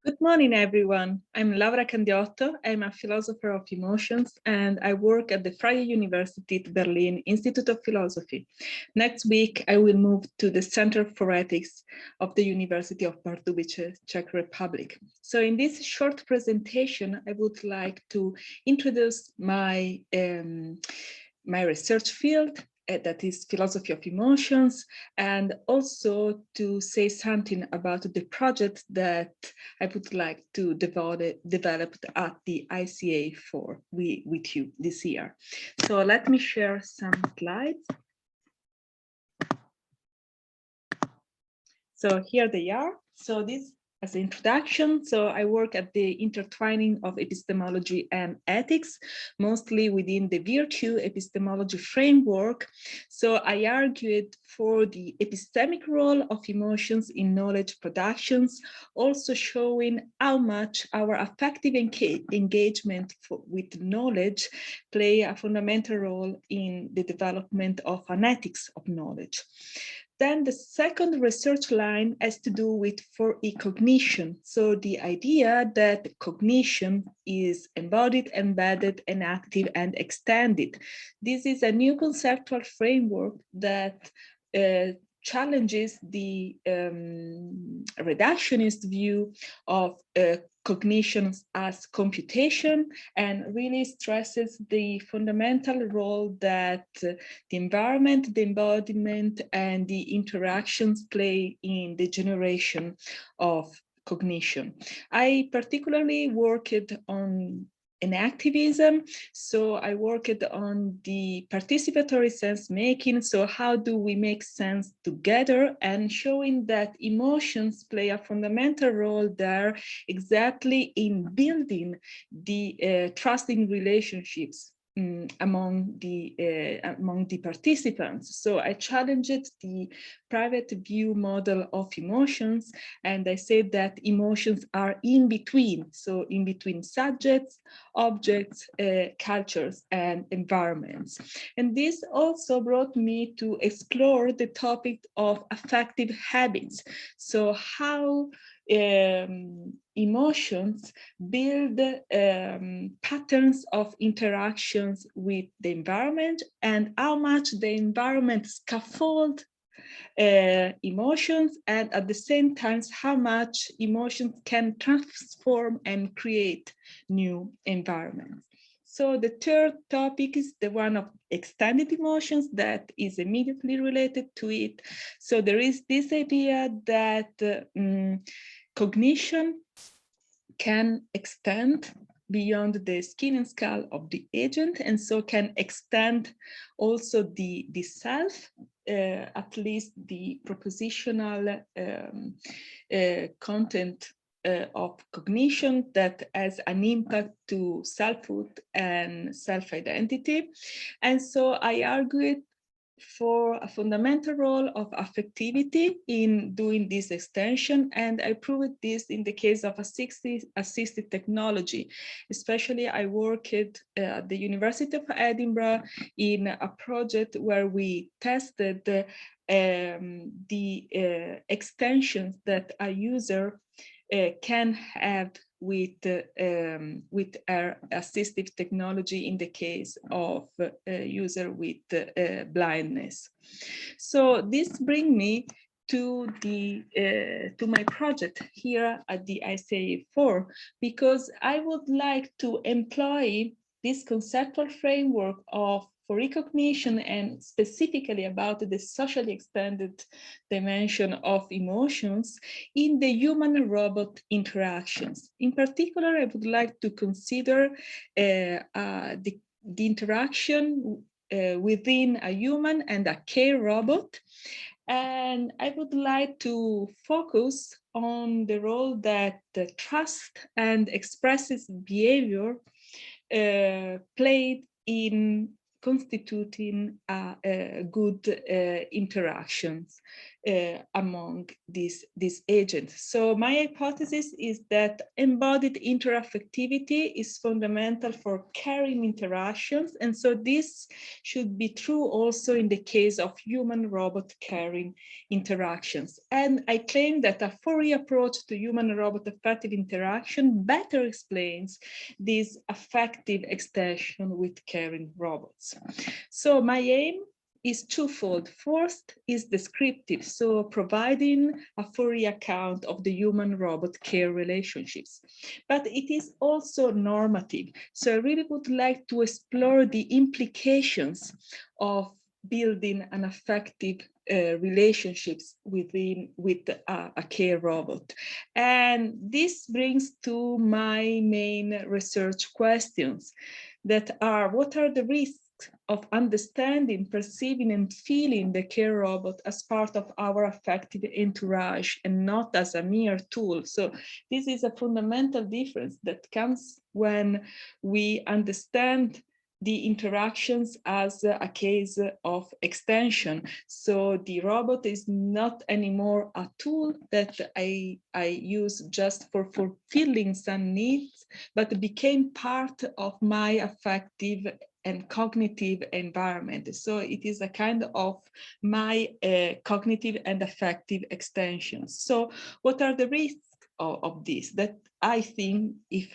Good morning, everyone. I'm Laura Candiotto. I'm a philosopher of emotions, and I work at the Freie Universität Berlin Institute of Philosophy. Next week, I will move to the Center for Ethics of the University of Pardubice, Czech Republic. So in this short presentation, I would like to introduce my research field, that is philosophy of emotions, and also to say something about the project that I would like to develop at the ICA4 with you this year. So let me share some slides. So here they are. So this as an introduction, so I work at the intertwining of epistemology and ethics, mostly within the virtue epistemology framework. So I argued for the epistemic role of emotions in knowledge productions, also showing how much our affective engagement with knowledge play a fundamental role in the development of an ethics of knowledge. Then the second research line has to do with for E-Cognition. So the idea that cognition is embodied, embedded, enactive, and extended. This is a new conceptual framework that challenges the reductionist view of cognition as computation and really stresses the fundamental role that the environment, the embodiment, and the interactions play in the generation of cognition. I particularly worked on enactivism, so I worked on the participatory sense making. So how do we make sense together, and showing that emotions play a fundamental role there, exactly in building the trusting relationships among the participants. So I challenged the private view model of emotions, and I said that emotions are in between, so in between subjects, objects, cultures, and environments. And this also brought me to explore the topic of affective habits. So how emotions build patterns of interactions with the environment, and how much the environment scaffold emotions, and at the same time how much emotions can transform and create new environments. So the third topic is the one of extended emotions that is immediately related to it. So there is this idea that cognition can extend beyond the skin and skull of the agent, and so can extend also the self, at least the propositional content of cognition that has an impact to selfhood and self-identity. And so I argued for a fundamental role of affectivity in doing this extension, and I proved this in the case of assisted technology. Especially I worked at the University of Edinburgh in a project where we tested the extensions that a user can have with our assistive technology in the case of a user with blindness. So this brings me to my project here at the ICA4, because I would like to employ this conceptual framework of for E-Cognition, and specifically about the socially extended dimension of emotions in the human-robot interactions. In particular, I would like to consider the interaction within a human and a care robot. And I would like to focus on the role that the trust and expressive behavior played in constituting good interactions. among these agents. So my hypothesis is that embodied interaffectivity is fundamental for caring interactions. And so this should be true also in the case of human-robot caring interactions. And I claim that a Fourier approach to human-robot affective interaction better explains this affective extension with caring robots. So my aim is twofold. First is descriptive, so providing a Fourier account of the human-robot care relationships. But it is also normative. So I really would like to explore the implications of building an affective relationships with a care robot. And this brings to my main research questions that are, what are the risks of understanding, perceiving, and feeling the care robot as part of our affective entourage and not as a mere tool? So this is a fundamental difference that comes when we understand the interactions as a case of extension. So the robot is not anymore a tool that I use just for fulfilling some needs, but became part of my affective and cognitive environment. So it is a kind of my cognitive and affective extensions. So what are the risks of this? That I think if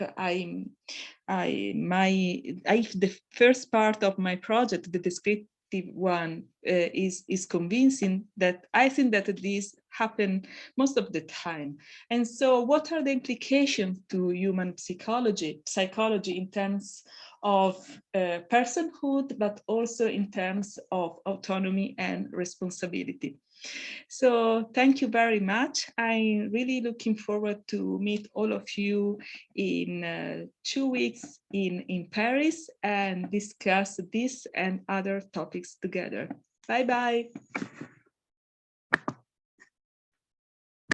the first part of my project, the descriptive one, is convincing, that I think that this happen most of the time. And so what are the implications to human psychology in terms of personhood, but also in terms of autonomy and responsibility? So thank you very much. I'm really looking forward to meet all of you in 2 weeks in Paris and discuss this and other topics together. Bye-bye.